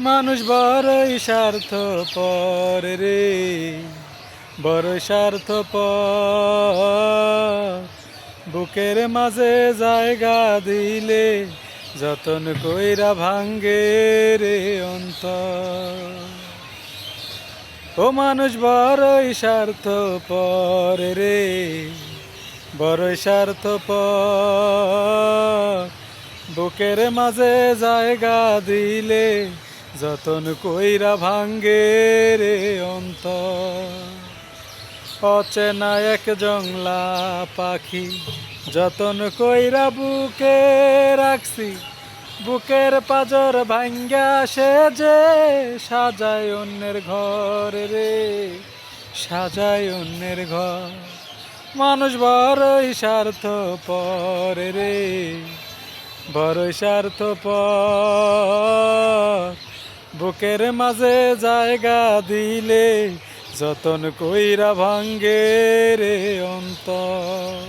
মানুষ বড়ই স্বার্থপর রে, বড়ই স্বার্থপর। বুকের মাঝে জায়গা দিলে যতন কইরা ভাঙ্গে রে অন্তর। ও মানুষ বড়ই স্বার্থপর রে, বড়ই স্বার্থপর। বুকের মাঝে জায়গা দিলে যতন কইরা ভাঙ্গে রে অন্তর। অচেনা এক জংলা পাখি যতন কইরা বুকে রাখছি, বুকের পাজর ভাঙ্গা সে যে সাজায় অন্যের ঘর রে, সাজায় অন্যের ঘর। মানুষ বড়ই স্বার্থপর রে, বড়ই স্বার্থপর। বুকের মাঝে জায়গা দিলে যতন কইরা ভাঙ্গে রে অন্তর।